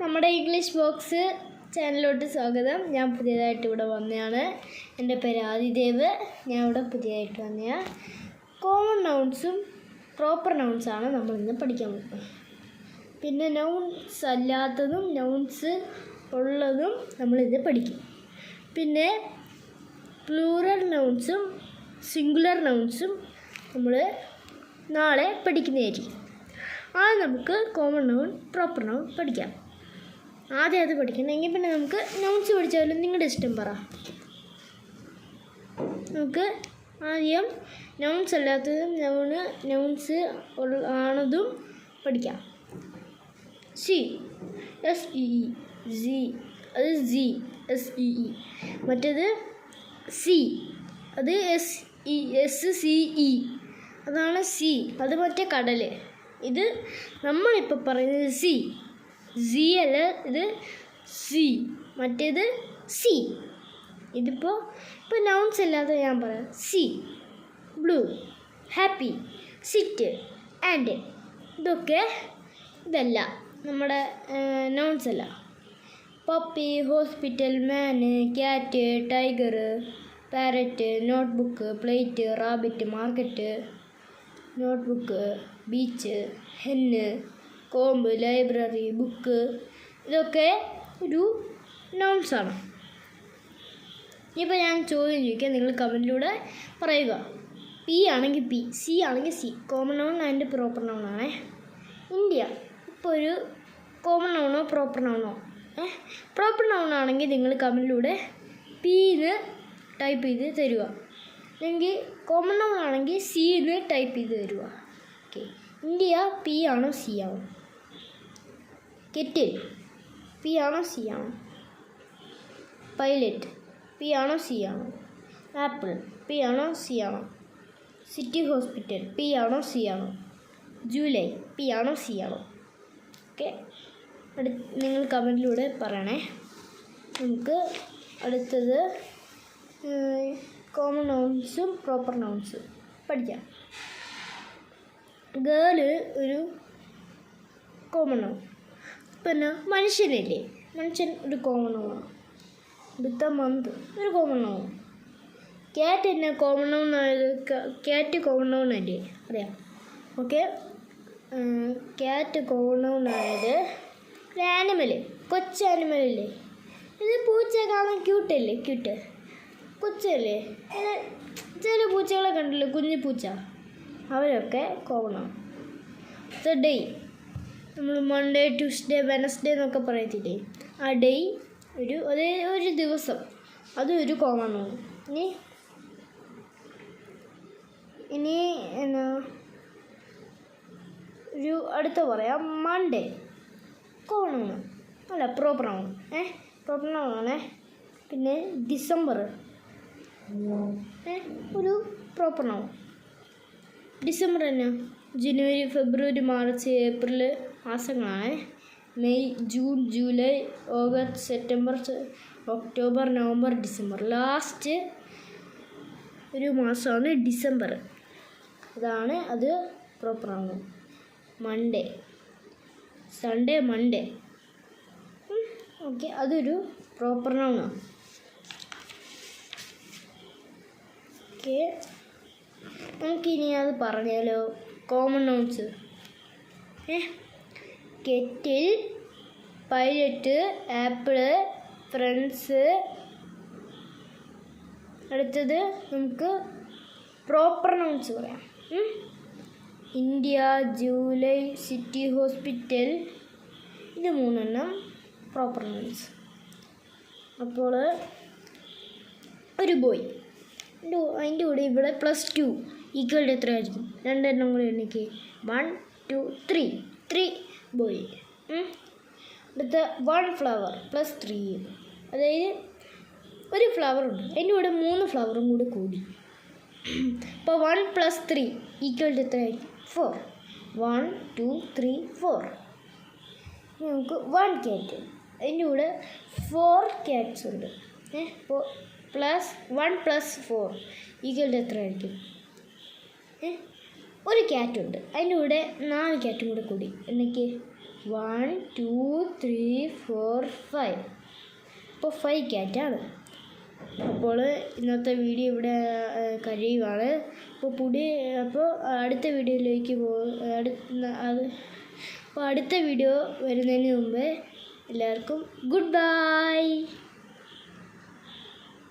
നമ്മുടെ English box ചാനലിലോട്ട് സ്വാഗതം. ഞാൻ പുതിയതായിട്ട് ഇവിടെ വന്നതാണ്. എൻ്റെ പേര് ആദിദേവ്. ഞാൻ ഇവിടെ പുതിയതായിട്ട് വന്നതാണ്. കോമൺ നൗൺസും പ്രോപ്പർ നൗൺസാണ് നമ്മളിന്ന് പഠിക്കാൻ പോകുന്നത്. പിന്നെ നൗൺസ് അല്ലാത്തതും നൗൺസ് ഉള്ളതും നമ്മളിത് പഠിക്കും. പിന്നെ പ്ലൂറൽ നൗൺസും സിംഗുലർ നൗൺസും നമ്മൾ നാളെ പഠിക്കുന്നതായിരിക്കും. ആദ്യം നമുക്ക് കോമൺ നൗൺ പ്രോപ്പർ നൗൺ പഠിക്കാം. ആദ്യം അത് പഠിക്കണമെങ്കിൽ പിന്നെ നമുക്ക് നൗൺസ് പഠിച്ചാലും നിങ്ങളുടെ ഇഷ്ടം പറ. നമുക്ക് ആദ്യം നൗൺസ് അല്ലാത്തതും നൗൺസ് ആണതും പഠിക്കാം. സി SEE സി, അത് സി SEE. മറ്റേത് സി, അത് SCE, അതാണ് സി, അത് മറ്റേ കടൽ. ഇത് നമ്മളിപ്പോൾ പറയുന്നത് സി അല്ല, ഇത് സി, മറ്റേത് സി. ഇപ്പോൾ നൗൺസ് അല്ലാതെ ഞാൻ പറയാം. Sea, blue, happy, sit, and. ഇതല്ല നമ്മുടെ നൗൺസ് അല്ല. Puppy, hospital, man, cat, tiger, parrot, notebook, plate, rabbit, market, notebook, beach, hen, comb, library, book. ഇതൊക്കെ ഒരു നൗൺസാണ്. ഇപ്പോൾ ഞാൻ ചോദ്യം ചോദിക്കാം, നിങ്ങൾ കമൻറ്റിലൂടെ പറയുക. പി ആണെങ്കിൽ പി, സി ആണെങ്കിൽ C. Common noun and proper noun ആണേ. ഇന്ത്യ ഇപ്പോൾ ഒരു കോമൺ നൗണോ പ്രോപ്പർ നൗണോ? പ്രോപ്പർ നൗൺ ആണെങ്കിൽ നിങ്ങൾ കമൻറ്റിലൂടെ പിന്ന് ടൈപ്പ് ചെയ്ത് തരിക. അല്ലെങ്കിൽ കോമൺ നൗൺ ആണെങ്കിൽ സിന്ന് ടൈപ്പ് ചെയ്ത് തരിക. ഓക്കെ. ഇന്ത്യ പി ആണോ സി ആണോ? കെറ്റിൽ പി ആണോ സി ആണോ? പൈലറ്റ് പി ആണോ സി ആണോ? ആപ്പിൾ പി ആണോ സി ആണോ? സിറ്റി ഹോസ്പിറ്റൽ പി ആണോ സി ആണോ? ജൂലൈ പി ആണോ സി ആണോ? ഓക്കെ, നിങ്ങൾ കമൻറ്റിലൂടെ പറയണേ. നമുക്ക് അടുത്തത് കോമൺ നൗൺസും പ്രോപ്പർ നൗൺസും പഠിക്കാം. ഗേള് ഒരു കോമൺ നൗൺ. പിന്നെ മനുഷ്യനല്ലേ, മനുഷ്യൻ ഒരു കോമൺ നൗണാണ്. അടുത്ത മന്ത് ഒരു കോമൺ നൗൺ. ക്യാറ്റ് തന്നെ കോമൺ നൗൺ ആയത്. ക്യാറ്റ് കോമൺ നൗൺ അല്ലേ, അറിയാം. ഓക്കെ, ക്യാറ്റ് കോമൺ നൗൺ ആയത്. ഒരു ആനിമൽ, കൊച്ചു ആനിമലല്ലേ. ഇത് പൂച്ച കാണാൻ ക്യൂട്ടല്ലേ, ക്യൂട്ട് കൊച്ചല്ലേ. ചില പൂച്ചകളെ കണ്ടില്ലേ, കുഞ്ഞു പൂച്ച, അവരൊക്കെ കോമൺ ആണ്. ഡേ, നമ്മൾ മൺഡേ, ട്യൂസ്ഡേ, വെനസ്ഡേ എന്നൊക്കെ പറയത്തില്ലേ, ആ ഡേ ഒരു ദിവസം, അതും ഒരു കോമൺ ആണ്. ഇനി എന്നാ ഒരു അടുത്ത പറയാം. മൺഡേ കോമൺ ആണ്, അല്ല പ്രോപ്പർ ആണ്. പ്രോപ്പർ ആണേ. പിന്നെ ഡിസംബർ ഒരു പ്രോപ്പർ ആണ്. ഡിസംബർ തന്നെ ജനുവരി, ഫെബ്രുവരി, മാർച്ച്, ഏപ്രിൽ മാസങ്ങളാണ്. May, June, July, August, September, October, November, December. Last ഒരു മാസമാണ് ഡിസംബർ. അത് പ്രോപ്പറാണ്. Monday, Sunday, Monday. ഓക്കെ, അതൊരു പ്രോപ്പർ നൗണാണ്. ഓക്കെ, നമുക്കിനി അത് പറഞ്ഞാലോ. Common nouns. Kettle, pilot, apple, friends. അടുത്തത് നമുക്ക് പ്രോപ്പർ നൗൺസ് പറയാം. India, July, city hospital. ഇത് മൂന്നെണ്ണം പ്രോപ്പർ നൗൺസ്. അപ്പോൾ ഒരു ബോയ്, അതിൻ്റെ കൂടെ ഇവിടെ +2 ഈക്വൽ എത്രയായിരിക്കും? രണ്ടെണ്ണം കൂടി എണ്ണിക്ക്. 1 2 3 ബോയ്. അടുത്ത 1 ഫ്ലവർ +3, അതായത് ഒരു ഫ്ലവർ ഉണ്ട്, അതിൻ്റെ കൂടെ 3 ഫ്ലവറും കൂടി. അപ്പോൾ 1 + 3 ഈക്വൽ എത്രയായിരിക്കും? 4. 1 2 3 4. നമുക്ക് 1 ക്യാറ്റ്, അതിൻ്റെ കൂടെ 4 ക്യാറ്റ്സ് ഉണ്ട്. അപ്പോൾ +1 + 4 ഈക്വൽ എത്രയായിരിക്കും? ഒരു ക്യാറ്റുണ്ട്, അതിൻ്റെ കൂടെ 4 ക്യാറ്റും കൂടി. എനിക്ക് 1 2 3 4 5. അപ്പോൾ 5 ക്യാറ്റാണ്. അപ്പോൾ ഇന്നത്തെ വീഡിയോ ഇവിടെ കഴിയുകയാണ്. അപ്പോൾ അടുത്ത വീഡിയോയിലേക്ക് അടുത്ത വീഡിയോ വരുന്നതിന് മുമ്പ് എല്ലാവർക്കും ഗുഡ് ബൈ.